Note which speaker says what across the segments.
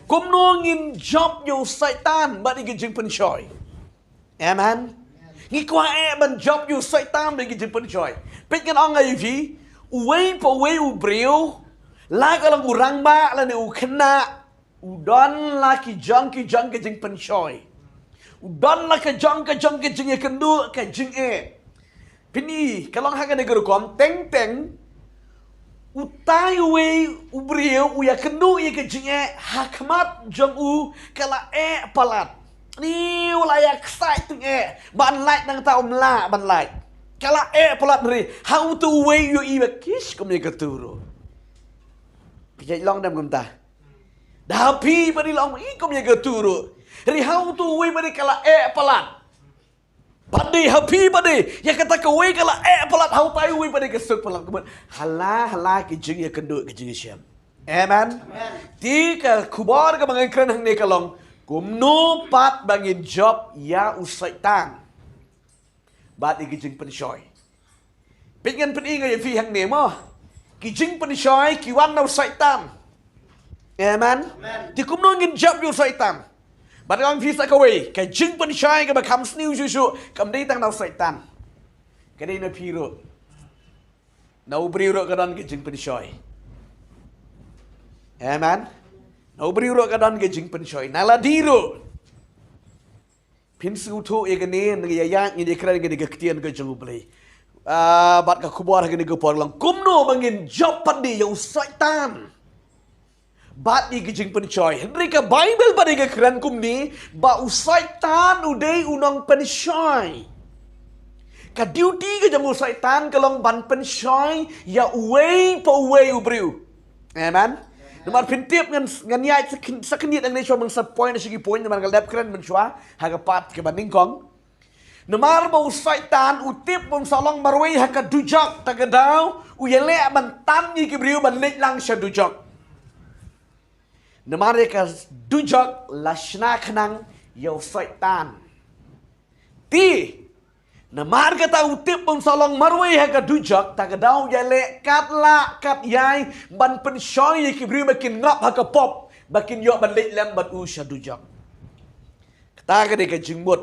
Speaker 1: Kum nongin job yo Satan bat igi jing penchoy. Amen. Ngi kwa ban job yo Satan bat igi jing penchoy. Pit kan ong ai vi, uwei po wei u breu, la ka lang urang ba la ne u khna, u don la ki jong ke jing penchoy. U don la ka jong ke jing kendu ka jing Pini kalong ha ka ne guru kom teng utai we ubriu uya kendu ye ke jinge hakmat jong u kala palat ni layak sai tung ban lai nang ta la ban lai kala palat ri how to we you i kish kom ye katuro pijai long dam gum ta da pi bani long i kom ye katuro ri how to we bani kala palat Padi happy padi ya kata kowe kala pelat hau tai we padi kesuk pelat kemudian hala ki jing ya kendu ki jing siam amen ti ka kubar ka bangai kren hang ne kalong kumno pat bangin job ya usai tang bat ki jing pensoi pingan peni ngai fi hang ne mo ki jing pensoi ki wan na usai tang amen ti kumno ngin job yu usai tang Bạn con phi sa kawai cái chứng bên sai cái bà khăm sniu su su cầm đi tăng nào Satan cái đây nó phi rồi nấu brio rồi cái đó cái chứng bên sai amen nấu brio rồi cái đó cái chứng bên sai nala đi rồi pin su thu cái này cái ya như cái cái tiền cái chứng beli bạn cái kubar cái này cái por lang kumno bangin job padi yang Satan Bat ni gijing pencoy. Henrika Bible pada ke keran kum ni ba usaitan udai unang pencoy. Ka duty ke jang usaitan kalong ban pencoy ya uwei pa uwei ubriu. Amen. Nomor pintip ngan yai sakenit ang nesyo mang sa point na sige point naman kalap keran mencoy hagapat ke banding kong. Nomor ba usaitan utip mong salong marway haka dujak tagadaw uyele ban tan ni kibriu ban lek lang siya dujak. Namare ka dujak lashna khnang yo Satan. Ti namar ka ta utip pun salong marway ha ka dujak ta ka daw yale kat la kat yai ban pen shoy ki bri makin ngap ha ka pop bakin yo ban lek lem bat usha dujak. Kata ka de ka jingmut,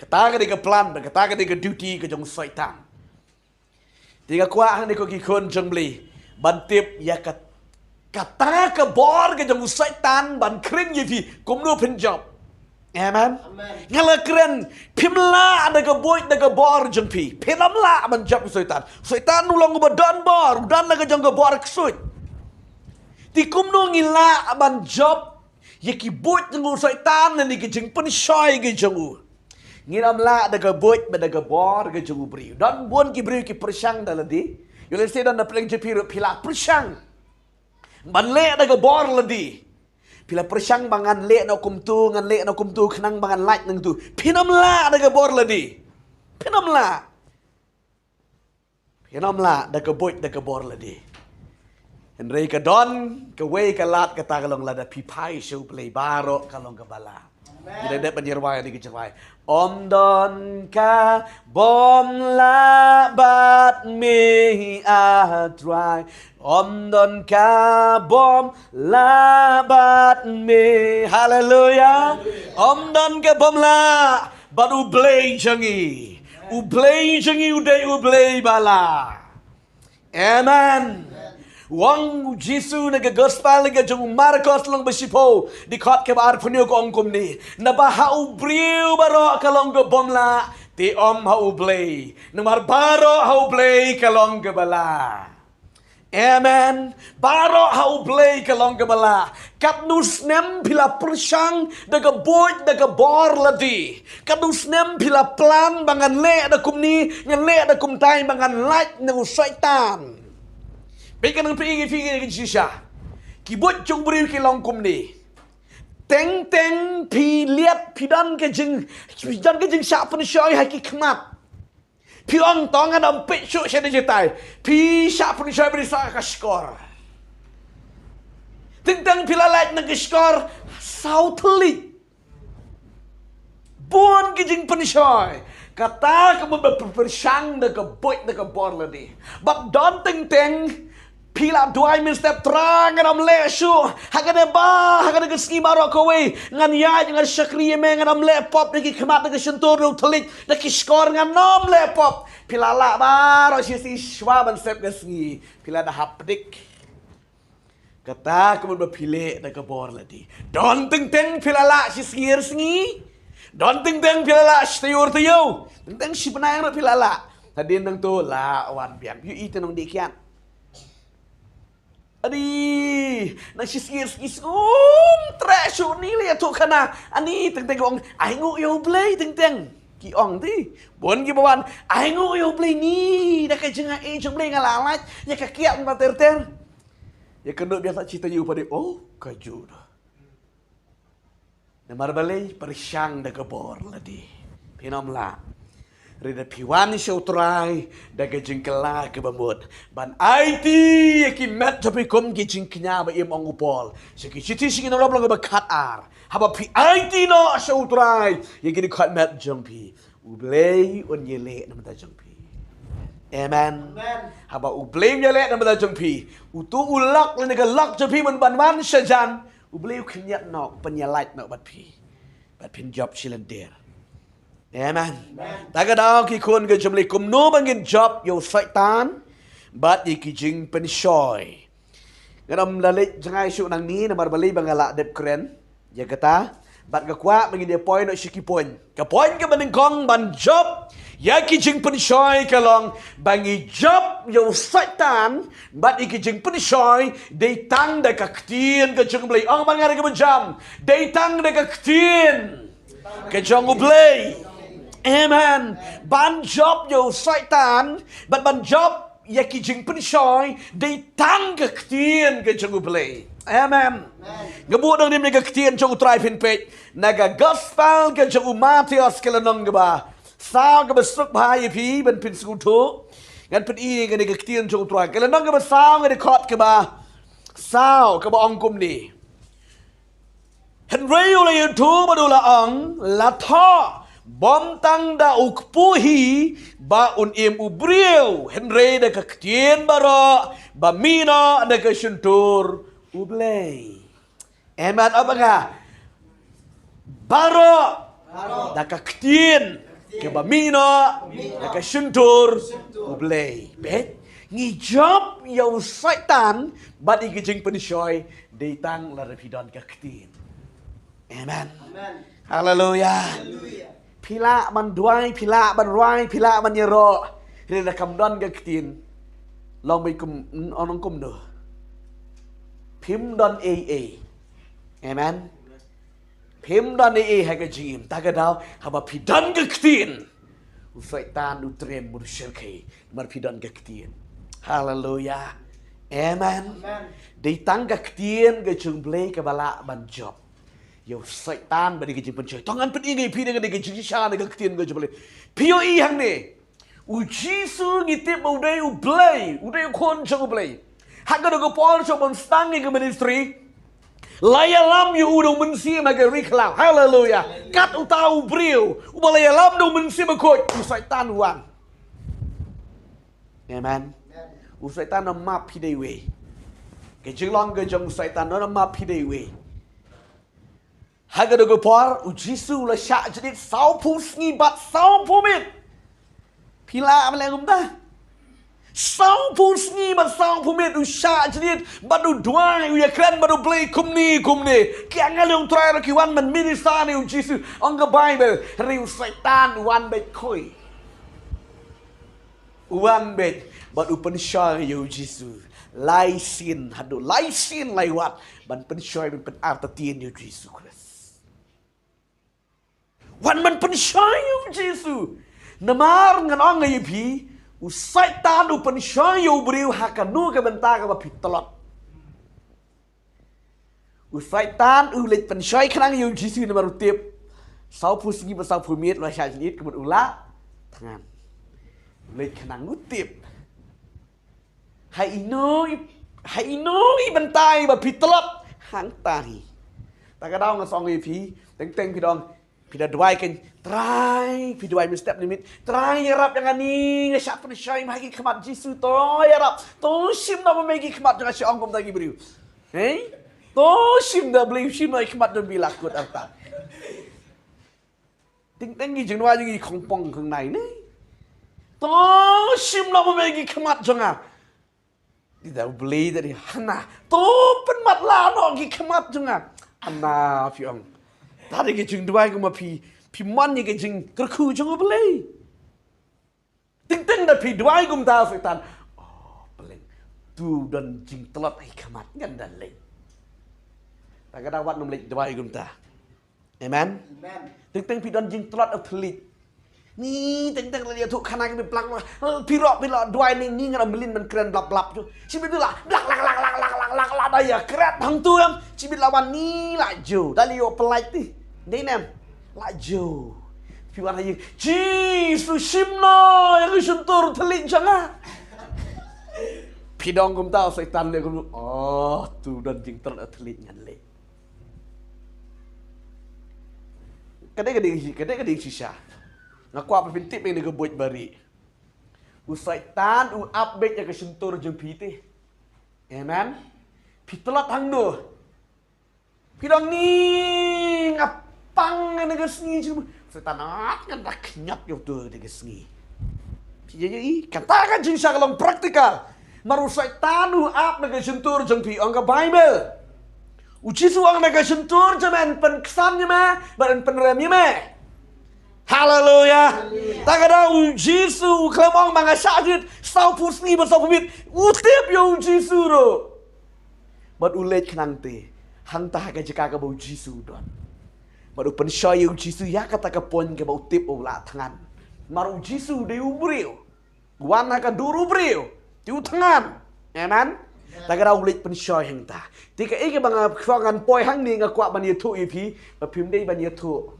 Speaker 1: kata ka de ka plan, kata ka de ka duty ka jong Satan. Tiga kwa hang de ko ki khon jong bli ban tip ya ka Kata ke bor ke jang Satan ban kren ye fi kumno pen job. Amen. Ngala kren pimla ada ke boy ada ke bor jang pi. Pinamla ban job Satan. Satan ulang badan bor, dan la ke jang ke bor ksut. Ti kumno ngila ban job ye ki boy jang Satan ni ke jang pen shoy ke jang u. Ngiramla ada ke boy ada ke bor ke jang bri. Dan bon ki bri ki persang daladi. Yo le se dan na pleng je pi pila persang. Ban le da ga bor ladi pila persang bangan le na kumtu ngan le na kumtu khnang bangan light nang tu pinam la da ga bor ladi pinam la da ga boy da ga bor ladi Henry ka don ka we ka lat ka ta kalong lada pi pai show play baro kalong ka bala Jadi dia penjirwai di kecewai. Om don ka bom la bat mi atrai. Om don ka bom la bat mi. Haleluya. Om don ka bom la bat ublay jangi. Ublay jangi uday ublay bala. Amen. Wang Jisu naga gospel naga jung Marcos lang basipo di kot ke bar punyo ko ongkom ni nabahau briu baro kalong go bomla ti om hau blay namar baro hau blay kalong go bala. Amen. Baro hau blay kalong go bala. Katnus nem pila persang daga boy daga bor ladi. Katnus nem pila plan bangan le da kumni ngan le da kumtai bangan like na usaitan. Baikkan ang piigi-piigi ng sisya. Kibot yung beriw kilong kumni. Teng-teng piliat pidan ke jeng siapa ni syai haki kemat. Piong tongan ang pitsuk siya na jitai. Pi siapa ni syai beri sa kaskor. Teng-teng pilalat na kaskor. Sautelit. Buon ke jeng panisyoy. Kata kamu berpersang na kabot na kabor ladi. But don teng-teng Pila doai min step terang ngan am le shu. Hakane ba, hakane ke ski maro kowe. Ngan ya ngan syakri me ngan am le pop lagi kemat lagi sentur lu telik lagi skor ngan nom le pop. Pila la ba ro si shwa ban step ke ski. Pila dah hapdik. Kata kemudian berpilih dah kebor lagi. Don teng pila la si skir sngi. Don teng pila la stayur tayo. Teng si penang pila la. Tadi nang tu la wan biam. You eat nang dikian. Adi, nang skis trash ni le tu kana. Ani teng ong ai ngu yo play teng. Ki ong ti. Bon ki bawan ai ngu yo play ni. Dah ka jenga jong play ngalalat. Ya ka kiak ma ter. Ya kena biasa cerita you pada kaju dah. Namar balai persyang dah kebor ladi. Pinom la. Rida piwan show try daga jingkela ke bamut ban IT ki met tapi kom ki jingknya ba im ong upol siki citi siki no roblo ba khat ar haba pi IT no show try ye ki khat met jumpi ublei on yele nam ta jumpi amen haba ublei yele nam ta jumpi utu ulak le ga lak jumpi ban sajan ublei khinyat no penyalat no bat pin job silander. Amen. Tagadao ki kun ke jumli kum no bangin job yo Satan bat ikijing penshoy. Ngadam lalit jangai su nang ni namar bali bangala dep kren. Ya kata bat gakwa bangin dia point no shiki point. Ka point ke baning kong ban job ya kijing penshoy kalong bangi job yo Satan bat ikijing penshoy dei tang da kaktien ke jumli ang mangare ke jam. Dei tang da kaktien ke jong ublay. Amen. Ban job yo Satan, but ban job ya ki jing penshoy de tang ke ktien ke jong play. Amen. Gebu dong dim ke ktien jong try pin page. Naga gospel ke jong Matius ke lanong geba. Sao ke besruk bhai pi ban pin skutu. Ngan pin i ke ktien jong try. Ke lanong geba sao ke kot ke ba. Sao ke ba ong kum ni. Henry ula tu badula ong la tho. Bom tang da ukpuhi ba im ubriu Henry da kaktien baro ba mina da kasuntur ublay. Amen apa nga? Baro da kaktien ke ba mina da kasuntur ublay. Bet ngi job yo Satan ba di kijing penshoy datang la rapidon kaktien. Amen. Hallelujah. Pila man duai, pila man ruai, pila man yero. Rida kamdon ke ktin. Long bay kum onong kum do. Pim don AA. Amen. Pim don AA hai ke jim. Tagadao haba pidon ke ktin. Usaitan utrem mursyirkai. Mar pidon ke ktin. Hallelujah. Amen. Datang ke ktin ke jumblay ke balak ban job. Yo Satan bagi kijing pencoy. Tangan pen ingai pi dengan kijing shan dengan ketien ke jebole. Pio i hang ni. U Jisu ngitip udai u blay, udai kon chong blay. Hak ga go pol chong bon stang ke ministry. Laya lam yu udo mensi maga riklau. Hallelujah. Kat utau brio. U balaya lam do mensi makot. U Satan wan. Amen. U Satan na map pi dei we. Kijing long ke jong Satan na map pi dei we. Haga dogo por u Jisu la syak jadi sau pu sngi bat sau pu mit. Pila apa lagi dah? Sau pu sngi bat sau pu mit u syak jadi bat u dua u ya kran bat u play kumni. Kia ngalung try ki wan man minister ni u Jisu on the Bible riu Satan wan bet koi. Wan bet bat u penshoy u Jisu. Lai sin hadu lai sin lai wat ban penshoy ban pen artatien u Jisu Christ. Wan man penshoy u Jisu. Namar ngan ong ngai pi u Satan u penshoy u briu hakanu ke benta ke pitolot. U Satan u lek penshoy khnang u Jisu namar utip. Sau pu singi ba sau pu miet la sha jinit ke ula tangan. Lek khnang utip. Hai inoi bentai ba pitolot hang tai. Ta ka dau ngan song ngai pi teng pi dong Pida duai kan try pida duai step limit try ya rap yang ani ngasap pun syai magi kemat Yesus to ya rap to sim na magi kemat dengan si ongkom tagi beriu to sim da beliu sim na kemat do bilakut arta ting tengi jeng wa jeng khong pong khang nai ni to sim na magi kemat jonga tidak beli dari hana to pen mat la no gi kemat jonga ana fiong tadi ke jeng dua ke ma pi man ni ke jeng kerku jeng beli ting da pi dua gum ta setan oh beli tu dan jeng telat ai kemat ngan dan le ta ka dawat nom le dua gum ta amen ting pi dan jeng telat pelit ni ting la dia tu khana ke plak pi ro dua ni ngan melin man keren blap tu si bi la lak da ya kret hang tu am si bi lawan ni la jo dali yo pelait ti dei nam la jo pi wan ayi Jesus simno yang sentur telit janga pi dong gum tau setan le gum oh tu dan jing ter telit ngan le kadang sisa ngaku apa pintip yang digebuat bari usaitan u update yang kesentur jeng piti amen pitelat hang do pidong ni ngapang negesngi cuma setan kan dak nyap yo tu negesngi jadi katakan jeng sakalong praktikal maru saitan u up negesentur jeng pi angka bible uji suang negesentur jemen pen kesannya mah badan peneremnya mah Haleluya. Tak ada Yesus kelemong mga sakit, sau pusni besau pumit, utip yo Yesus ro. Bad ulet kenante, hang tah ka jeka ka bau Yesus don. Bad upen shoy yo Yesus ya kata ka pon ka bau tip o la tangan. Maru Yesus de ubreu. Wana ka duru breu. Tiu tangan. Amen. Tak ada ulet pen shoy hang tah. Tika ike mga kwangan poi hang ni ngakwa ban yetu ipi, ba pim dei ban yetu.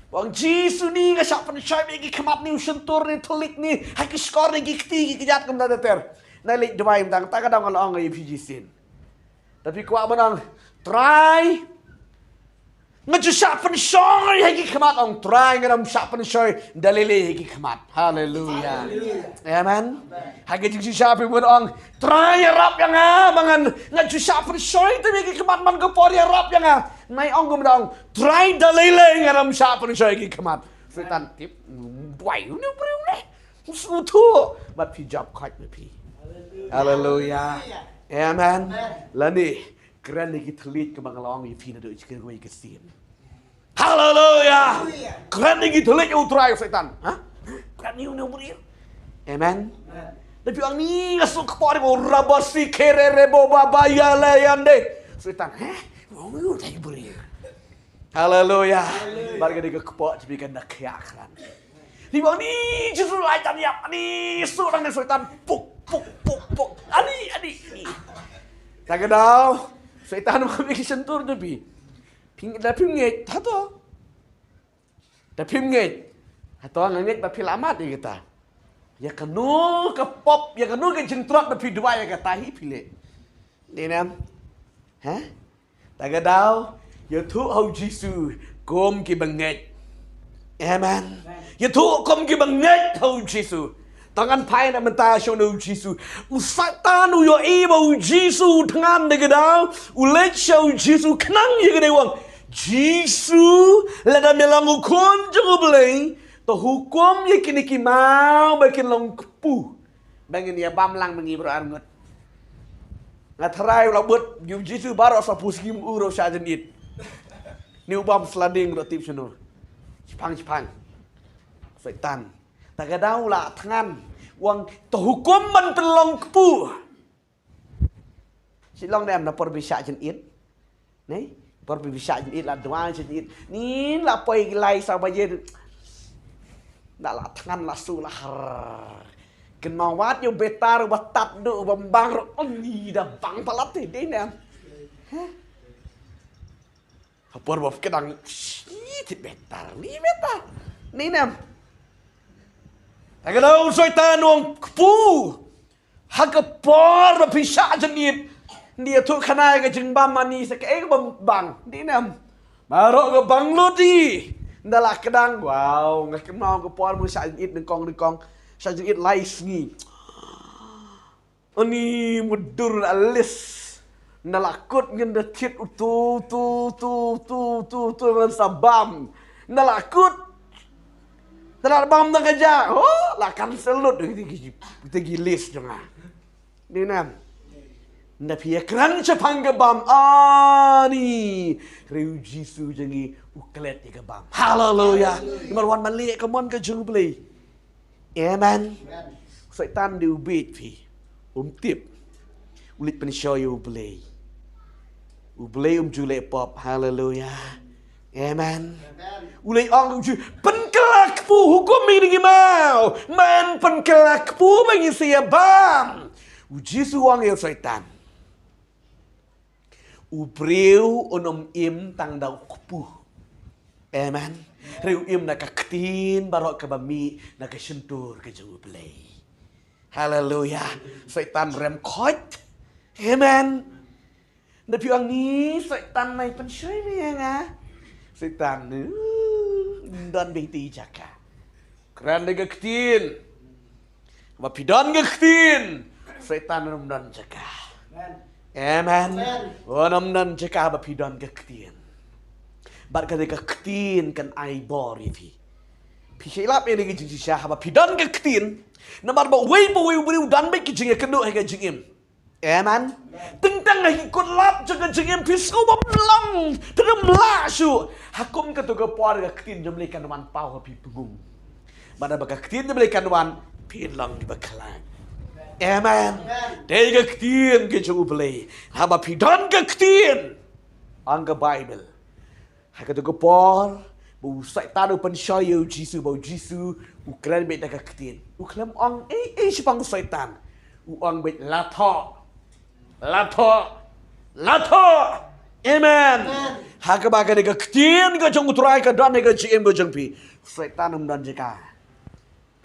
Speaker 1: Bang Yesus ni ngasak pensyai bagi kemat ni sentur ni telik ni hai skor ni gikti gijat kem dah ter. Nalik dua tang tak kadang kalau orang ai pijisin. Tapi kuat menang try ngasak pensyai hai kemat orang try ngam sak pensyai dalile hai kemat. Haleluya. Amen. Hai jing siapa pun orang try rap yang mangan ngasak pensyai tu bagi kemat man kepor ya rap yang Nai ong gum dong, try dalile ngaram sa pun siya kamat. Setan tip, buay ni beriu ni, sutu, but pi job quite me pi. Hallelujah, amen. Lani, keren ni kita lihat ke bangalong pi na do ikir gue ikesin. Hallelujah, keren ni kita lihat utrai setan, ha? Keren ni beriu, amen. Tapi ang ni asuk pari mo rabasi kere rebo babaya layande. Setan, Haleluya. Barga di kepok cepikan dak yakran. Di bawah ni justru lajan yap ni surang ni setan puk. Ani. Tak kedau. Setan mau bikin sentur tu bi. Dah pingit tato. Dah pingit. Atau ngangit tapi lama dia kata. Ya kenu kepop, ya kenu ke jengtrot tapi dua ya kata hi pilih. Ni nam. Hah? Tak kadau, ya tu hau Yesus kom ki banget. Amen. Ya tu kom ki banget hau Yesus. Tangan pai na menta show no Yesus. Usatan yo ibo Yesus tangan de kadau, ulet show Yesus kenang ye gede wang. Yesus la da melang ukon jo blei, to hukum ye kini ki mau bakin long kepu. Bangin ya bamlang mengi bro arngot. Ngatrai la buat yu Yesus baru sa puskim uro sa jenit. Ni ubam slading ro tip senur. Cipang. Setan. Tak kadau la tangan wang to hukum man pelong kepu. Silong dem na por bisa jenit. Ni, por bisa jenit la dua jenit. Ni la poi lai sa baye. Nak la tangan la su la Kenawat yo betar batat do bambang ni dah bang palat deh nam. Apa bab kedang ti betar ni betar. Ni nam. Agak setan wong pu. Hagapor bisa jenit. Dia tu kena ke jengbam mani seke bambang. Ni nam. Marok ke bang lodi. Ndala kedang wow ngai kemau ke por mu sa it nengkong sa it lais ngi. Ani mudur alis nalakut ngen detit tu ngan sabam nalakut Telah bam dah kerja. Oh, lah cancel lot kita gilis jangan. Ni nam. Nda pia kerang cepang ke bam. Ni. Riu Jisu jangi uklet ke bam. Hallelujah. Marwan malik come on ke jung play. Amen. Syaitan diubit pi. Tip. Ulit penshoy ublay. Ublay jule pop. Hallelujah. Amen. Ulay ang penkelak pu hukum ini mau. Man penkelak pu bagi saya bam. Jisu ang el syaitan. Ubreu onom im tang daw kupu. Amen. Riu im nakaktin barok kabami nakasentur ke jauh belai. Hallelujah. Syaitan rem kot. Amen. Nabi ang ni syaitan nai pensyoy niya nga. Syaitan dan beti jaka. Keran lega ketin. Wapidan ketin. Syaitan namdan jaka. Amen. Namdan jaka wapidan ketin. Bat kata ketin kan ai bor ifi. Pisilap ini ke jing syah wapidan ketin. Namar ba wei beri dan baik jing kenduk hai jing. Amen. Tentang ikut lap jangan jengem pisau belang terem lasu. Hakum ketuga puar ketin jemelikan wan pau hapi punggung. Mana baka ketin jemelikan wan pilang di bakalan. Amen. Dega ketin ke jauh belai. Haba pidan ke ketin. Angga Bible. Ketuga puar bau syaitan upan syaya Jisu bau Jisu ukran bet dekat ketin. Uklam ang sipang syaitan. Uang bet lato. Amen. Haka baga nega ketin ke jong uturai ke dan nega jiem ke jeng pi. Syaitan dan jeka.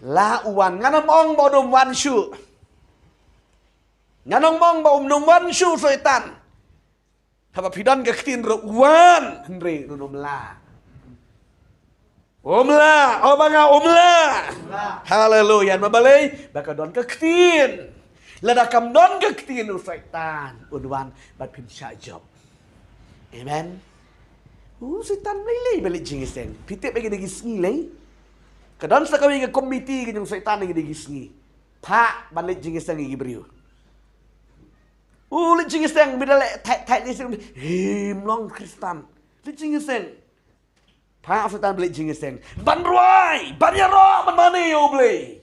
Speaker 1: La uwan nganam ong bodom wan syu. Nganong mong bodom wan syu syaitan. Haba pidan ke ketin ro uwan henry nunum la. Omla. Hallelujah. Mabalay baka don ke ketin. Ladakam don ke ketin syaitan. Unwan bat pin job. Amen. Syaitan lay balik jingiseng. Pitip bagi dagi sengi lay. Kadon sa kami ke komiti ke yung syaitan lagi dagi sengi. Pak balik jingiseng igi beriu. Lit jingiseng bidale tight liseng. Long Kristan. Lit jingiseng. Pak syaitan balik jingiseng. Ban ruai, ban yaro, ban mani yo blay.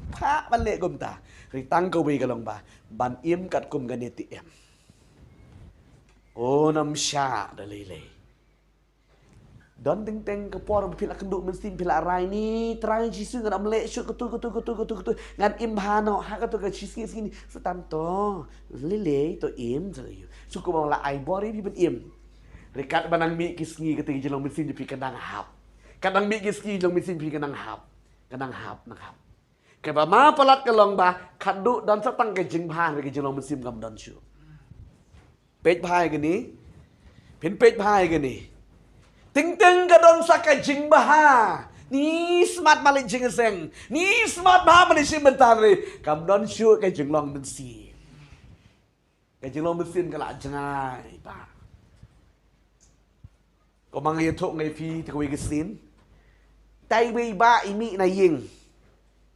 Speaker 1: Pak balik gumta. Ritang kawi kalong ba ban im kat kum ganiti em. Nam sya dalile. Don ting ke por pila kenduk mesin pila arai ni trai Jisu ngam lek syuk ketu ngan im hano ha ketu ke Jisu sini setanto lile to im sayu. Suku bang la ai bori bi ben im. Rekat banang mi kisngi ketu jelong mesin pi kendang hap. Kadang mi kisngi jelong mesin pi kendang hap. Kendang hap nang hap. Keba ma palat ke long ba kaduk dan setang ke jing bhan ke jelong mesim gam dan syu. Pej bhai ke ni. Pin pej bhai ke ni. Ting ke don sa ke jing bah. Ni smart malik jing seng. Ni smart bah malik sim mentari. Gam dan syu ke jelong mesim. Ke jelong mesim ke la jangai ba. Ko mang ye thok ngai phi te ko ke sin. Tai wi ba imi na ying.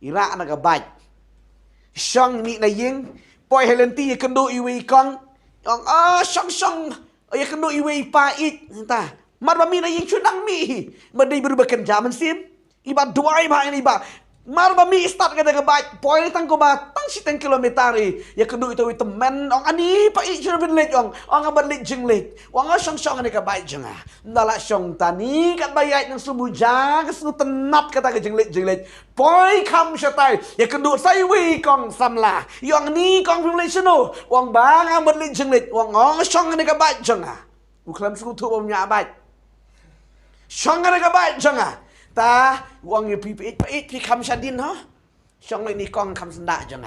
Speaker 1: Ira na kabaj. Siyang ni na ying. Poy helenti ya kendo iwi kong. Yung siyang. Ya kendo iwi pait. Entah. Marba mi na ying chunang mi. Maday berubah kerja mensim. Iba dua iba ini iba. Marba mi start ka kabaj. Poy litang ko ba. Tang siteng kilometari. Ya kendo ito temen. Ang ani pait siya bin lit. Ang abad lit jing lit. Ang siyang ni kabaj jang. Ndala siyang tani. Kat bayay ng sumuja. Kasno tenat kata ka jing lit. Poy kam siya tay. Ya kendo saywi kong samla. Yung ni kong pimulation o. Ang bang abad lit jing lit. Ang siyang ni kabaj jang. Uklam sukutu bom niya abad. Siyang ni kabaj jang. Ta wang ye pi kam sadin ha syong ni kong kam senda jang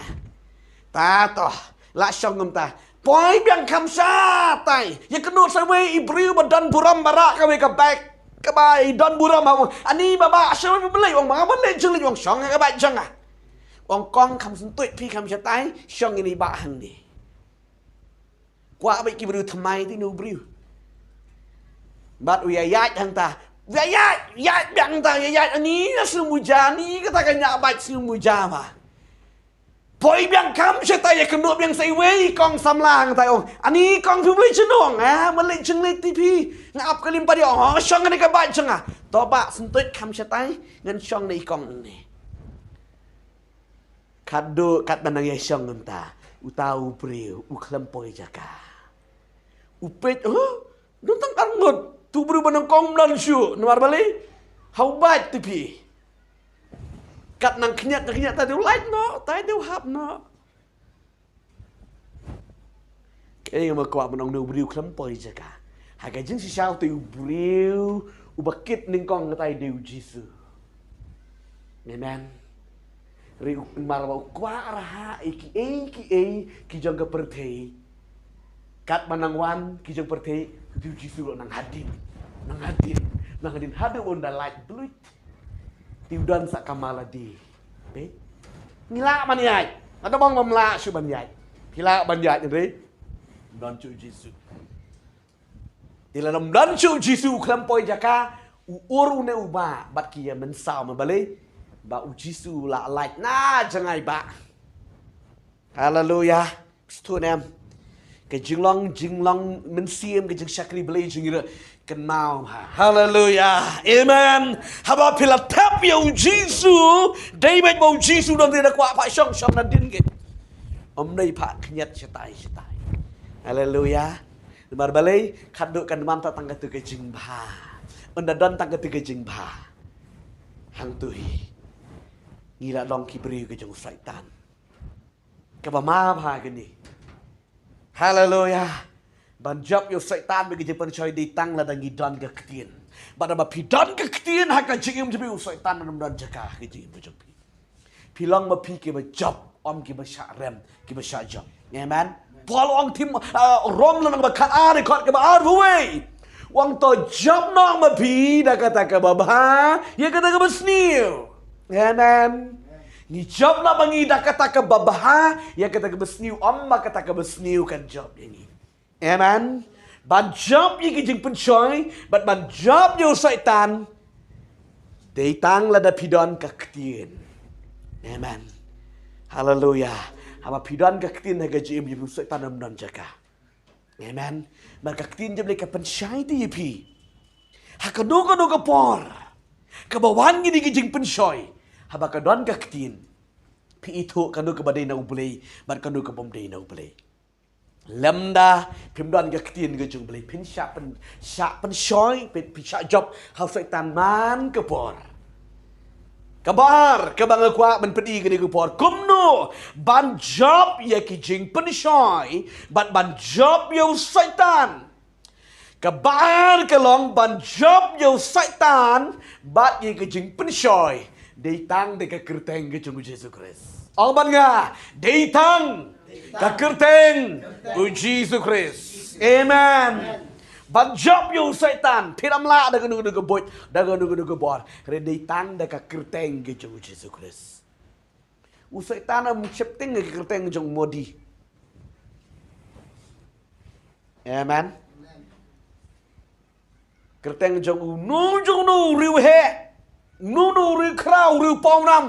Speaker 1: ta to la syong ngum ta poi biang kam sa tai ye kenut sawe ibriu badan buram barak kawe ka baik các bài đón bùa mà anh đi bà sao mới lấy ông mà lấy chương lấy ông xong các bạn chăng à ông con không xin tuyệt phi không sẽ tái xong cái này bà hằng đi qua bị kêu tham mai thì nô bưu bắt uya yai hằng ta yai bang ta yai anh ní là sư mùi già ní cái ta cái nhà bạch sư mùi già mà Poi biang kam saya tanya kenapa biang saya wei kong samlang tayo. Ani kong pibli cenong malay cengli TV. Ngap kalim pa dia syong ni ka ba cenga. Toba sentut kam saya tay ngan syong ni kong ni. Kado kat manang ya syong ngenta. Utau priu uklempoi jaka. Upet nuntang arngot tu bru banang kong dan syu. Nuar bali. How bad TV. Cắt năng khnyat ta đều like nó tay đều hấp nó cái mà quạ mình ông đều b리u lắm bơi chứ cả hai cái chính sao tiêu b리u ubakit ning con người tay đều Jesus amen ri marwa kwa raha ki jong ka perthei kat manang wan ki jong perthei tiêu Jesus nang hadin hadu onda like bluit Tiudan sa kamaladi. Be? Ngila man yai. Ada bang mamla su ban yai. Hila ban yai ni. Dan chu Jisu. Tila nam dan chu Jisu klampoi jaka uru ne uba bat kia men sao ma bale. Ba u Jisu la like na jangai ba. Hallelujah. Stu nem. Cái jing long men siem cái jing sakri bale jing ira kenal ha. Hallelujah. Amen. Haba pila tap ya Jisu. David mau Jisu dan tidak kuat pak syong nadin ke. Om nay pak kenyat setai. Hallelujah. Lemar balai kaduk kan manta tangga tu ke jing ba. Mendadan tangga tu ke jing ba. Hang tuhi. Ngila dong kibri ke jong syaitan. Kabama ba gini. Hallelujah. Banjab yo syaitan bagi jepan choy ditang la dangi don ke ketien. Bada ba pidon ke ketien haka jingim jebi syaitan nam don jaka ke jingim jebi. Pilang ma pi ke ba job om ke ba sha rem ke ba sha job. Amen. Paul ong tim rom la ba khat a record ke ba ar we. Wang to job nong ma pi da kata ke ba ba ye kata ke ba sniu. Amen. Ni job la bangi da kata ke ba ba ye kata ke ba sniu om ma kata ke ba sniu kan job ini. Amen. Ban job ye kijing pencoy, but ban job yo syaitan. Datang la da pidon ka ketien. Amen. Hallelujah. Haba pidon ka ketien ha gajim ye syaitan nam don jaka. Amen. Ban ka ketien jam le ka pencoy ti ye pi. Ha ka do ka por. Ka bawan ni kijing pencoy. Haba ka don ka ketien. Pi itu ka do ka badai na ubelai, ban ka do ka bomdai na ubelai. Lemda pimdan ke ketien ke jung beli pin syak pen shoy pin syak job hau syaitan man ke por kabar ke bang kwa men pedi ke ni ke por kumno ban job ye ki jing pen shoy ban job yo syaitan kabar ke long ban job yo syaitan bat ye ke jing pen shoy datang de ke kerteng ke jung Jesus Christ alban nga datang Kakerteng Jesus Christ. Amen. Ban job yo syaitan. Piramla da kanu ke boy, da kanu ke bor. Redai tang da kakerteng ke Jesus Christ. U syaitan am chepteng ke kerteng jong modi. Amen. Kerteng jong nu riu he. Nu riu krau riu pong nam.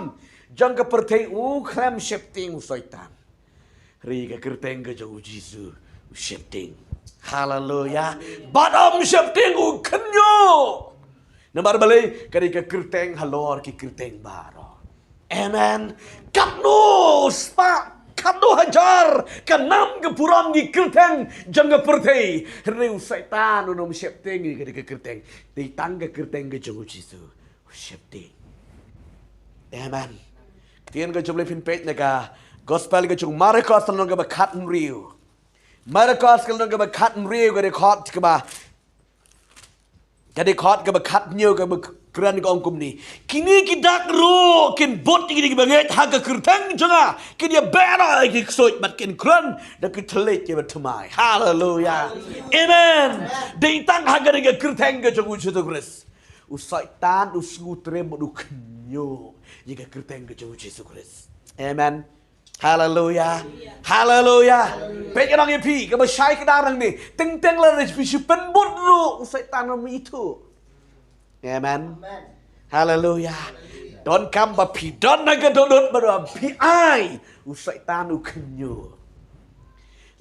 Speaker 1: Jang ke pertei krem chepteng syaitan. Riga kerteng ke jauh Jisu shifting. Hallelujah. Badam shifting u kenyo. Namar balai kari ke kerteng halor ki kerteng baro. Amen. Kapno spa kapno hajar kanam ke puram ki kerteng jangga pertei. Riu syaitan unom shifting kari ke kerteng. Ditang ke kerteng ke jauh Jisu shifting. Amen. Ketian ke jumlah pin page nega Gospel ke chung Marcos kalong ke bakat riu. Marcos kalong ke bakat riu ke record ke ba. Jadi record ke bakat nyo ke keren ke ongkum ni. Kini kita ro kin bot kini ke banget haga kerteng jonga. Kini dia bera ke soit mat kin keren dak ke telet ke batumai. Hallelujah. Amen. Ditang haga ke kerteng ke chung Jesus Christ. Usaitan usgutre mo dukenyo. Jika kerteng ke Yesus Kristus. Amen. Hallelujah. Hallelujah. Pekan orang pi ke besyai ke darang ni. Teng-teng la pi penbut lu usaitan itu. Amen. Hallelujah. Don kamba pi don naga dodot baru pi ai usaitan ukenyo.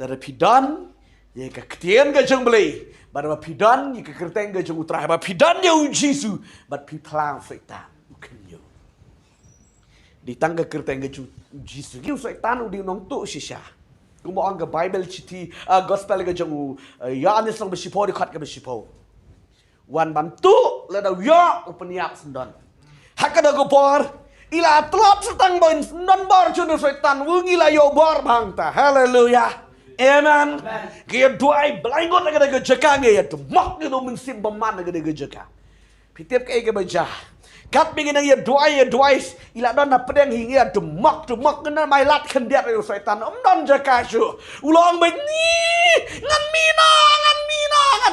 Speaker 1: Dari pi don ye ka ketien ke jeng beli. Baru pi don ye ka kerteng ke jeng utra. Baru pi don ye Yesus. Baru pi pelang usaitan ukenyo. Di tangga kerteng ke Yesus. Ki usaitan udi nong tu shisha. Kumo ang ke Bible citi gospel ke jeng Yohanes lang besipo di kat ke besipo. Wan bantu lada yok upeniak sendon. Hakada gopor ila tlop setang boin non bar chuno setan wungi la yo bar bangta. Hallelujah. Amen. Kia duai blangot agada gejaka nge ya mak gitu mensim beman agada gejaka. Pitip kai ke baca. Kat bingin ya duai ila don na pedeng hingia demak kena mai lat kendiat yo setan non jaka su. Ulong baik ni ngan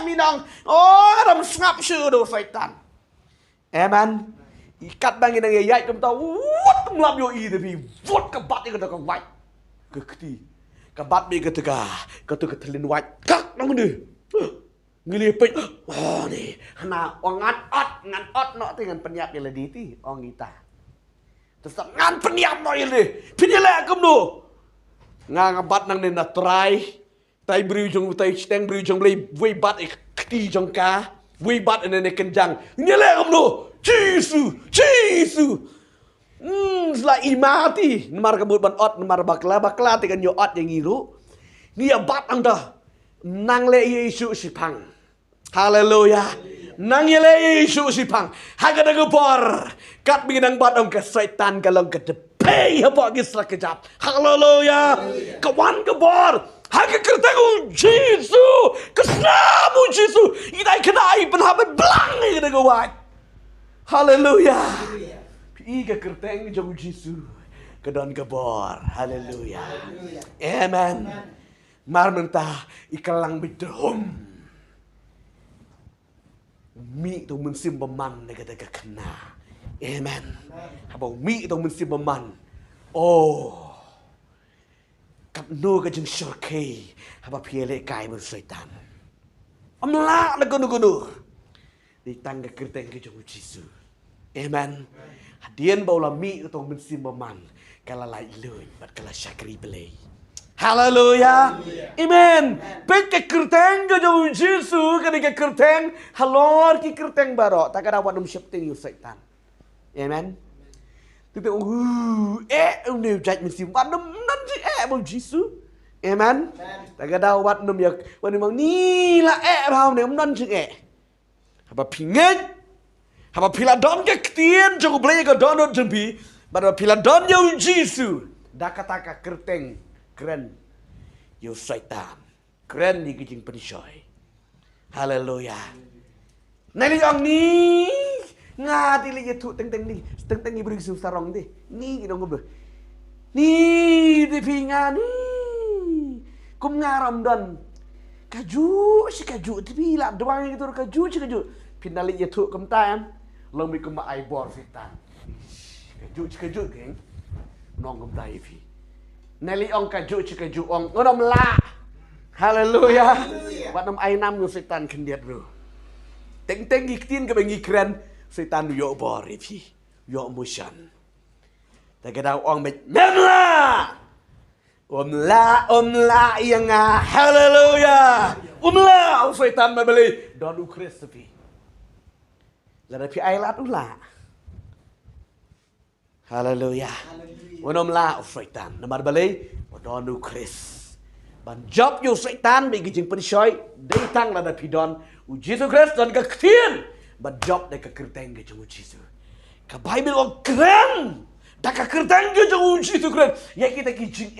Speaker 1: minang. Oh adam ngap su do setan. Amen. Ikat bangin ang yayay kam tao wat mlap yo I tapi wat kabat ni kata kang white ke keti kabat bi kata ka telin white kak nang ni ngilipit oh ni hana ngan ot no ti ngan penyak ye di ti ong kita terus ngan penyak no ye pinile kam no ngabat nang ni na try tai briu jong tai steng briu jong blai we bat keti jong ka we bat ene kenjang ngile kam no Jesus. Sela imati. Nemar kebut ban ot, nemar bakla tekan yo ot yang ngiru. Ni abat ang dah. Nang le Yesus sipang. Haleluya. Nang le Yesus sipang. Haga da gepor. Kat binang bat ang ke setan kalong ke depe apa gisra kejap. Haleluya. Kawan kebor. Haga kerteng Jesus. Kesnamu Jesus. Idai kenai penhabat belang ni kena gawat. Hallelujah. Pi ke kerteng jong Yesus. Kedon kebor. Hallelujah. Amen. Mar mentah ikalang bidrom. Mi tu mensim beman dekat kena. Amen. Habang mi tu mensim beman. Oh. Kap no ke jeng syurkei. Haba piele kai men setan. Amla na gunu. Di tangga kerteng ke jong Yesus. Amen. Hadian baula mi atau mensim beman. Kala lai lui, bat kala syakri belai. Hallelujah. Amen. Pek ke kerteng ke jong Yesus ke kerteng halor ki kerteng barok tak ada wadum syapting yu setan. Amen. Tipe ni jaj mensim wadum nan si bang Yesus. Amen. Tak ada wadum yak wadum ni la bau ne nan si Apa pinget Haba pila don ke ketien jong blay ke donot jembi, pada pila don yo Yesus. Dakataka kerteng keren yo setan. Keren ni kijing pensyoi. Haleluya. Nani ang ni ngati li yetu teng ni ibri su sarong di. Ni dong gobe. Ni di pinga ni. Kum ngaram don. Kaju di pila doang gitu kaju. Pinali yetu kum tayan. Long mi kuma ai bor fitan. Kaju geng. Nong kum tai fi. Neli ong kaju ong ngodom la. Haleluya. Wat nam ai nam yo fitan kendiat bro. Teng iktin ke bengi keren fitan yo bor fi. Yo motion. Tagadaw ong met memla. Omla yang haleluya. Omla fitan mabeli donu Kristi. Lada pi ailat ula. Haleluya. Wanom la setan. Namar balai wadonu Kris. Ban job yo setan bagi jing pensyoi datang lada pi don Yesus Kristus dan ke ketien. Ban job de ke kerteng ke jing Yesus. Ka Bible on keren. Da ka kerteng ke jing Yesus Kristus. Ya kita ki jing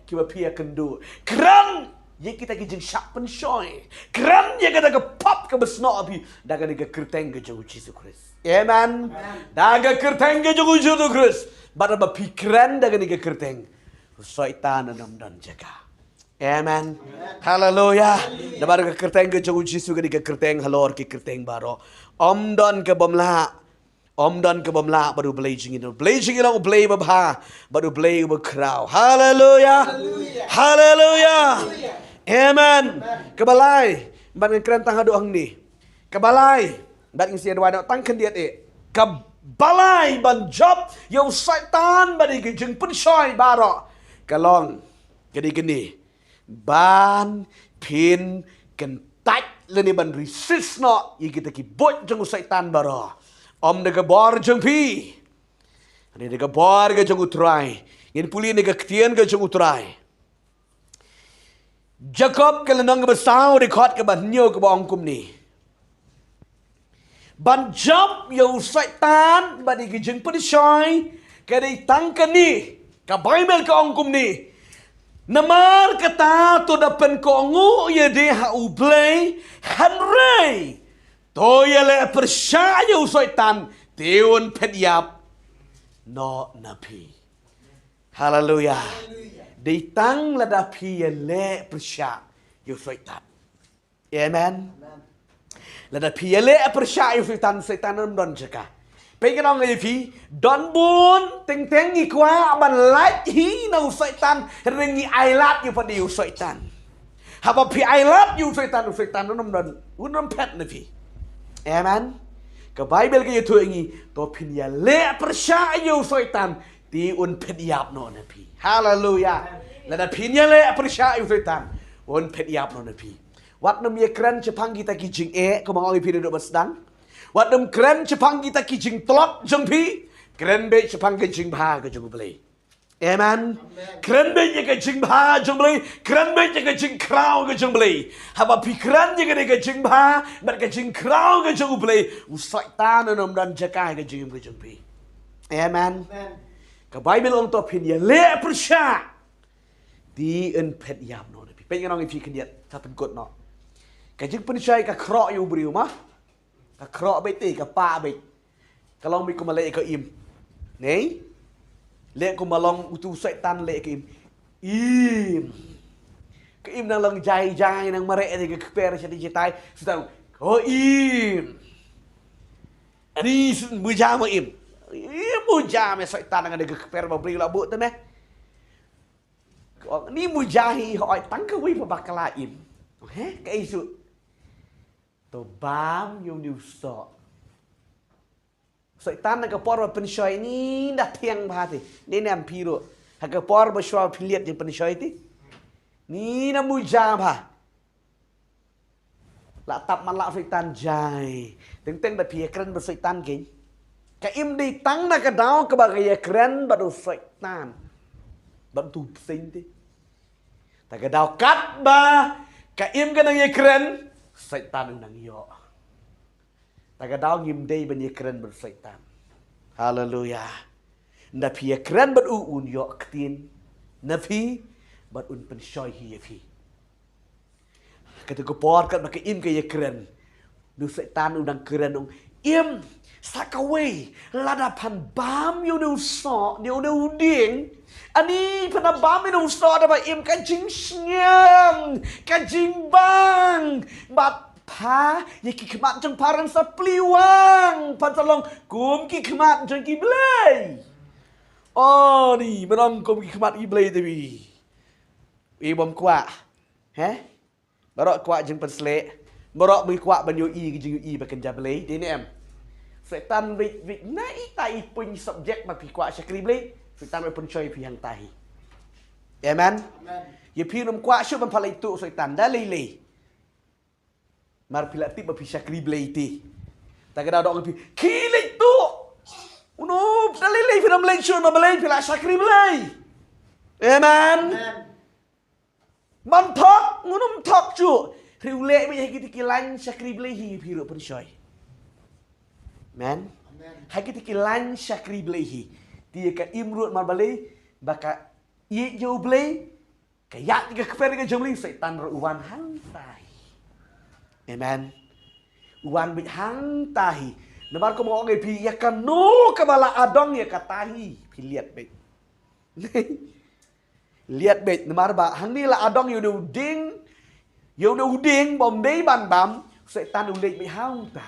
Speaker 1: kiwa pia kendo. Keren. Ya kita kijing syak pensyoi. Keren ya kita ke pop ke besno api. Daga ke kerteng ke jauh Yesus Kristus. Amen. Daga kerteng ke jauh Yesus Kristus. Bada bapi keren daga ke kerteng. Syaitan dan jaga. Amen. Hallelujah. Nabar ka kerteng ke jong Jisu ke kerteng halor ke kerteng baro. Om don ke bamla. Om don ke bamla baru blazing in. Blazing in ang blay babha baru blay bakraw. Hallelujah. Hallelujah. Amen. Kebalai. Ban kerentang haduang ni. Kebalai. Ban ngisi adwa tang kendiat Kebalai ban job yang syaitan bani ke jeng pensoi baro. Kalong. Gini. Ban pin kan tách lên đi ban resist nó y kita ki bot jong syaitan bara om de bor jong pi ani de bor ga jong utrai ngin puli ne ga ktien ga jong utrai Jacob ke lenong ga basau de khot ga ban nyo ga bong kum ni ban job yo syaitan ban di jeng pen shoi ka dei tang ka ni ka bible ka ong kum ni Namar kata to dapen ko ngu ye de ha ublay hanrei to ye le percaya syaitan tiun pediap no napi haleluya de tang la da pi ye le percaya syaitan amen la da pi ye le percaya syaitan nam don jaka Pengen orang levi don bun teng ngi kwa ban light hi na syaitan rengi ailat yu padi syaitan. Haba pi ailat yu syaitan nom don unam pet levi. Amen. Ke Bible ke tu ngi to pin ya le persya yu syaitan ti un pet yap no napi. Hallelujah. La da pin ya le persya yu syaitan un pet yap no napi. Wat nam ye kran chepang kita ki jing ko mang oi pi do basdang. Wat nam kren chepang kita ki jing tlot jong pi kren be chepang ke jing bha ke jong blei amen kren be ke jing bha jong blei kren be ke jing krau ke jong blei haba pi kren ke jing bha bat ke jing krau ke jong blei usai ta nom dan jakai ke jing pi amen ke bible ong to pin ya le persya di en pet yam no pi pen ngong pi kediat ta pen kot no ke jing pen syai ka kro yu briu ma Ka krok baik ti, ka pa baik. Kalau mi kumalay ka im. Nei? Le kumalong utu syaitan le ka im. Im. Ka im nang lang jai nang mare ni ka kper sa di jitai. Sudah. Oh im. Ani muja mo im. Muja me syaitan nang ka kper ba bri la bu tu ne. Ni mujahi hoi tang ka wi pa bakala im. He? Ka isu to bam yung niuso. Syaitan nagapor ba pensyoy ni datiyang bahati. Ni nam piro. Nagapor ba siya piliat yung pensyoy ti? Ni namuja ba? Latap man la syaitan jay. Teng da piekran ba syaitan king? Kaim di tang nakadaw ka ba kayakran ba do syaitan? Ba tu sing ti? Tagadaw kat ba? Kaim ka nang yakran? Syaitan nang yo. Tagadaw ngim day ban yekran ber syaitan. Hallelujah. Na pi yekran bat uun yo ktin. Na pi bat un pensyoy hi yepi. Kata ko por kat maka im ka yekran. Nu syaitan unang keren ong im sakaway ladapan bam yo nu so yo nu ding. Ani penabam minum soda ba im kajing senyam, kajing bang, bat pa ye ki kemat jeng parang sapliwang, pantalong kum ki kemat jeng ki blay. Oh ni menong kum ki kemat ki blay tapi. Bom kuat, barok kuat jeng pensle, barok mi kuat ban yo i ki jeng yo i ba kenja blay, di ni em. Setan wik nai tai pun subjek ma pi kuat syakri blay. Syaitan may pensyoy pihang tahi. Amen? Ye pinom kwa syo man pala itu syaitan. Dalili. Mar pila ti ba pisya kriblay ti. Tagadaw daw pi kilit tu. Uno dalili pinam leksyon mabalay pila sa kriblay. Amen? Mantok ngunum tok chu. Riule mi higi kilan sa kriblay hi piro pensyoy. Amen? Hagi kilan sa kriblay hi. Dia ka imrut marbalay baka i jo blay kaya tiga keper dengan jomli syaitan uwan hantai. Amen. Uwan bit hantai. Namar ko mo ngai pi ya kanu kabala adong ya katahi piliat bet. lihat bet nemar ba hang ni la adong you do ding bom dei ban bam setan ulit bi haung ta.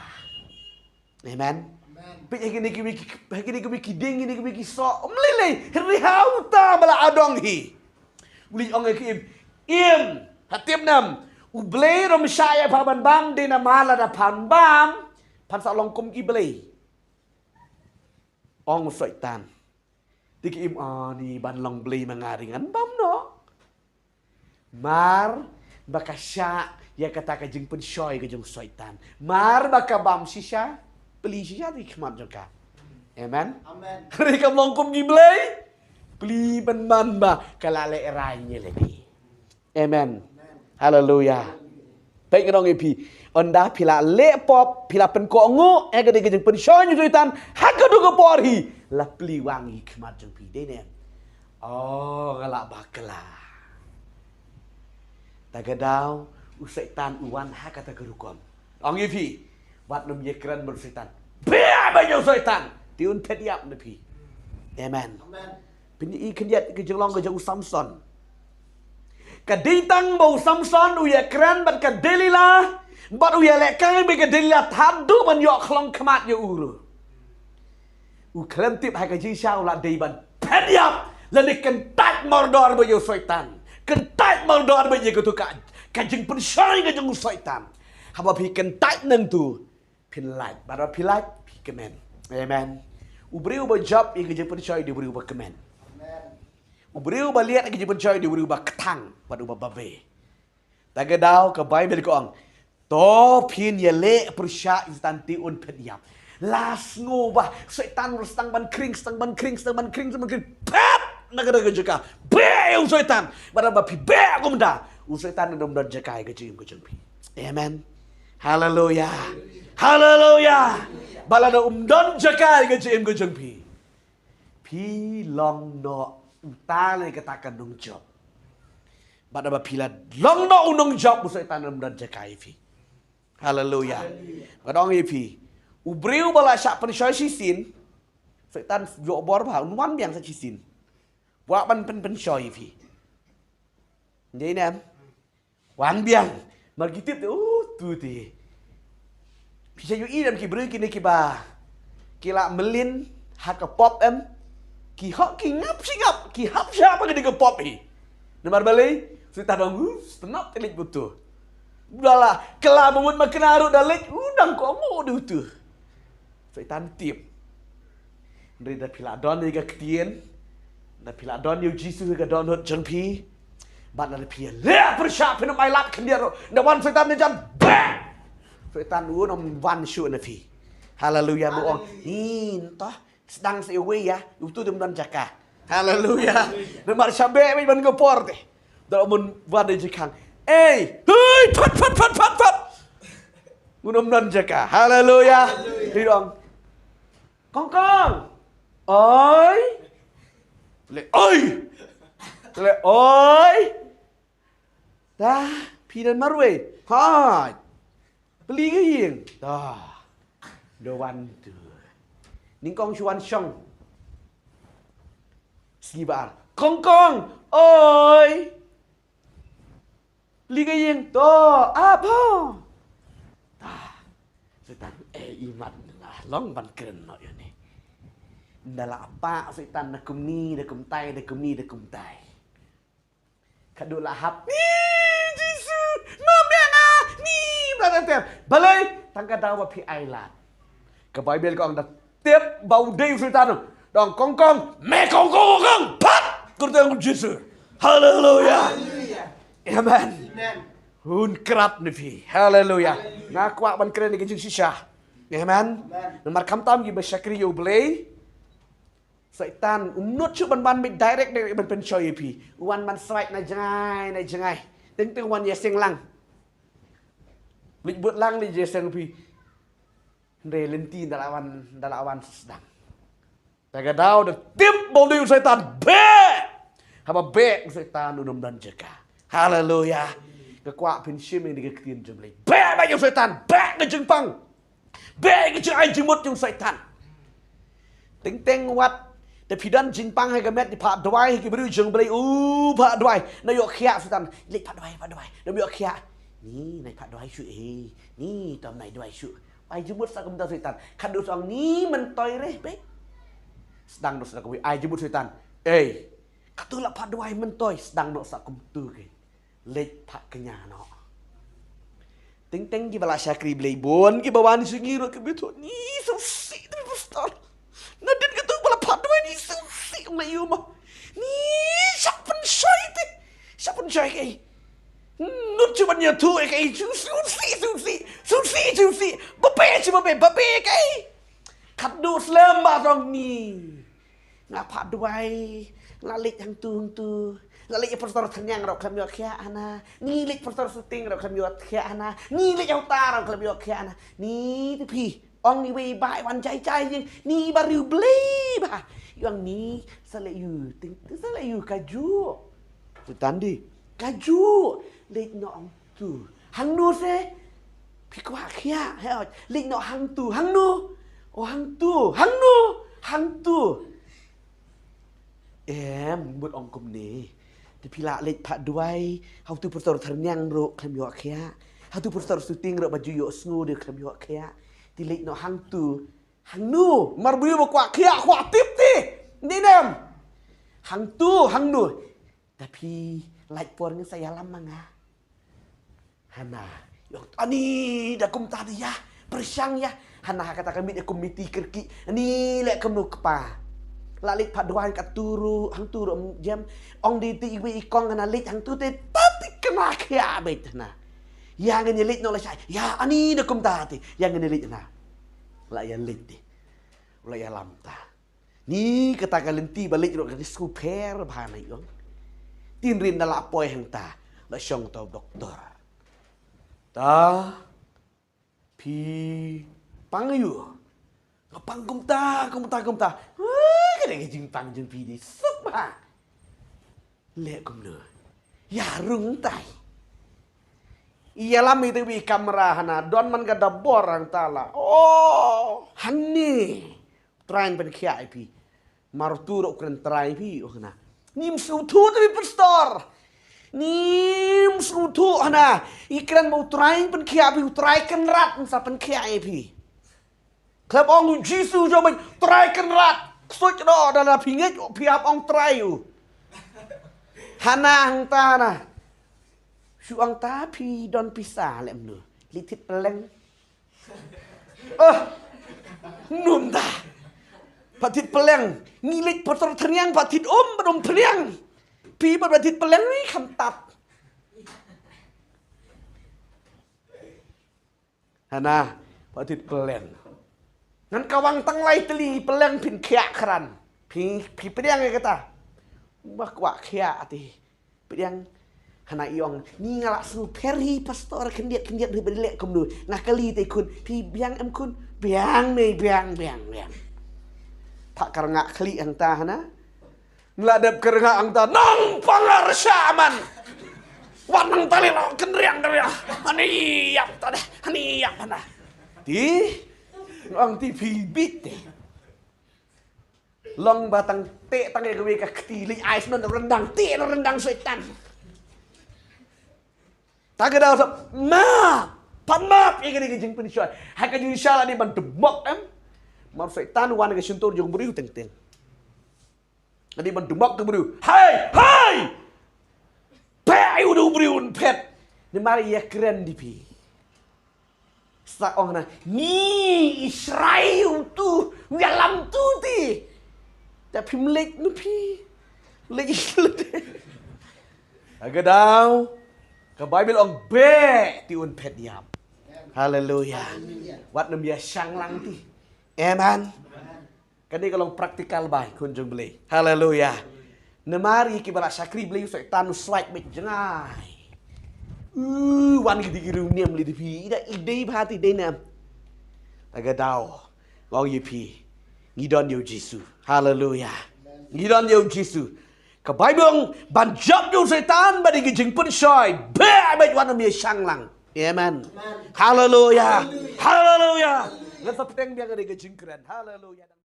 Speaker 1: Amen. Pe gini kiding gini ki so mlele ri haung ta bala adong hi. Uli ong im hatip nam ublei rom saya pa ban bam de na mala da pan bam pan sa long kum ki blei. Ong setan. Tiki im ni ban long blei mangaringan bam no. Mar baka sya ya kata ka jing pensyoy ka jing setan. Mar baka bam sisya beli sisya di kemat juga. Amen. Amen. Ri kam long kum ki blei. Beli ban man ba kalale erainya lagi. Amen. Hallelujah. Baik ngong ipi. Onda pila le pop pila pen ko ngu e gade gajeng pen shoy nyu tan hakka du ko porhi la pli wangi kemat jeng pi de ne. Oh galak bakla. Tagadau usaitan uwan hakata gerukom. Ong ipi. Wat nom yekran ber setan. Bea ba yo setan. Tiun pediap ne pi. Amen. Amen. Pini kendiat gajeng long gajeng Samson. Kaditang bau Samson uya keren bat ka Delila bat uya lekang be ka Delila thadu ban yo khlong khmat yo uru u klem tip hai ka ji sao la dei ban pediap la ni kan tat mordor ba yo setan kan tat mordor ba ye ka tu ka jing pun shai ka jing setan haba pi kan tat nang tu pin light bara pi light pi kemen. Amen. Ubriu ba job ye ka jing pun shai di ubriu ba kemen. Uberiu baliat lagi jepun coy di uberiu ba ketang pada ubah babe. Tagadau ke Bible ko ang to pin ye le persya instanti un pediap. Las ngubah setan restang ban kring pep nagada gejaka. Be setan pada bapi be aku menda. Setan ndom dan jakai gejim pi. Amen. Hallelujah. Hallelujah. Balada don jakai gejim pi. Pi long no ta le katakan dong job. Pada bapila long no unong job usai tanam dan jakai fi. Hallelujah. Kadang ipi. Ubriu bala syak pensyoy sisin. Setan yo bor ba wan biang sa sisin. Wa ban pensyoy fi. Jadi nam. Wan biang. Magitip tu ti. Bisa yu idam ki beri kini ki ba. Kila melin hak pop em. Ki hak ki ngap singap ki hap siapa ke diga pop hi nemar balai sudah dong tenap telik butuh udahlah kela memut makenaru dalik udang ko mo dutu setan tip ndri da pila don diga ketien da pila don yu jisu ga don hot jeng pi bat da pi le persya pen mai lap kendiaro da wan setan ni jam ba setan nom wan shu na pi. Hallelujah buong toh sedang sewe ya, itu dem dan jaka. Haleluya. Nemar sabe mai ban gopor teh. Da mun wade jekang. Hei, pat. Ngunum dan jaka. Haleluya. Dong. Kong. Oi. Le oi. Dah, pidan marwe. Hai. Beli ke yeng. Dah. Doan tu. Ning kong chuan shong. Sibar. Kong. Oi. Li cái yên to apa. Setan iman lah long ban keren no ini. Ndala apa setan nakum ni nakum tai nakum ni nakum tai. Kadu lahap. Jisu. Mamena ni berantem. Balai tangka dawa pi ailat. Ke Bible ko ang tiếp bầu đi setan dong kong me kong pat kurang Jesus. Hallelujah. Amen. Hun kerap nevi. Hallelujah. Ngakwa ban keren ni sisha. Amen. Nomor kam tam gi besyakri yo blay. Setan umnut chu ban mit direct dari ban pen shoy pi. Wan man strike na jangai. Teng wan yeseng lang. Lik buat lang li yeseng pi. Ndre lenti dalawan sedang. Tagadau de tip bolu setan be. Haba be setan unum dan jaga. Haleluya. Kekuat pensim yang diketin jemlei. Be banyak setan, be ngejengpang. Be ngejeng jemut yang setan. Teng wat แต่พี่ดันจินปังให้กับแมทที่ผ่าดวายให้กับบริวจึงไปเลยผ่าดวายนายกเขียสุดทันเล็กผ่าดวายนายกเขียนี่นายผ่าดวายช่วยนี่ตอนไหนดวายช่วยไปจมุดสักคนตาสุดทันขัดดูสองนี้มันต่อยเร่ไปsedang nak sakum ai jemput syaitan katulah pak dua ai mentoi sedang nak sakum tu ke lek tak kenya no ting ting ki bala syakri blei bon ki bawani singiro ke betu ni susi tu pastor nadin ke tu bala pak dua ni susi mai you mah ni siapa syai ke nut cuma nya tu ke susi babe keขัดดูสเลิมบาตรงนี้งาผัดด้วยงาเล็กทั้งตูงาเล็กพอสตอร์ทั้งยังเราคำยอดแค่อานะนี่เล็กพอสตอร์สติงเราคำยอดแค่อานะนี่เล็กเอาตาเราคำยอดแค่อานะนี่ที่พี่องนี่เว้ยบ่ายวันใจยังนี่บาริวเบลีบ่าอย่างนี้สเลยูติงสเลยูกาจูสุดทันดิกาจูเล็กน้องตูหังนูเซพี่กว่าแค่ให้เอาเล็กน้องหังตูหังนูoh hantu buat ongkom ni dipilak lek pak duai hau tu perstor ternyang ro klam yo khia hau tu perstor syuting ro baju yo sngu de klam yo khia ti lek no hantu hangnu marbu bo kwa khia kwa tip ti ni nem hantu tapi like por ngan saya lam manga hana yo ani da kum tadi ya persang ya hana kata kami dia komiti kerki ni lek kemu kepa lalik paduan kat turu hang turu jam ong di ti iwi ikong kana lik hang tu te tati kena kya betna yang ni lik no la sai ya ani de kum tati yang ni lik na la ya lik ti la ya lam ta ni kata kalenti balik ro ka super bhana yong tin rin dala poi hang ta la syong to doktor ta pi pangayu ngapang kumta kada ke jingpang jing pi di suba le kumno ya rung tai iya lam itu bi kamera hana don man kada borang tala hanni train pen kia pi marturo kren trai pi hana nim su tu bi pastor nim su tu hana ikran mau train pen kia pi trai kan rat sa pen kia pi klub ong Jisu cho mình trai kan rat suốt đó là phi nghịch phi áp ong trai hana hang ta na su ong ta phi don pisa lem nu litit peleng num ta patit peleng ngilik pastor ternyang patit bedom peleng pi patit peleng ni kham tat hana patit peleng nan kawang tanglay teli peleng pin kya kran pi pedang ke kata bakwa kya ati pedang hana iong ni ngala su peri pastor kendiat ri bedlek kum du ngakali te kun pi biang em kun biang tak karanga kli ang ta hana ngladap karanga ang ta nang pangar syaman wanang tali lo kenriang ani yap ta ani yap hana ti ang TV bit long batang te tang ke we ka kti ais non rendang te rendang setan tagada sa ma panmap igani ke jing pensyai haka jing inshallah ni ban debok mar setan wan ke suntur jong beriu teng adi ban debok ke beriu hai pe ayu du beriu pet ni mari ya keren di pi Saong na ni Israel tu wialam tu ti tapi melek nu pi lek agadaw ka Bible ong be ti un pet yam haleluya wat nam ya sang lang ti amen kani kalong praktikal bai kun jong beli haleluya nemari ki bala sakri beli setan slide mek jengai wan gidigiru niam li di pi ida idei phati dei nam agadaw wau yi pi ngidon yo Jisu haleluya ngidon yo Jisu ka Bible ban jap yo setan ba di jing pun shoy ba ba wan mi sang lang amen haleluya haleluya ngat peteng biang di jing keren haleluya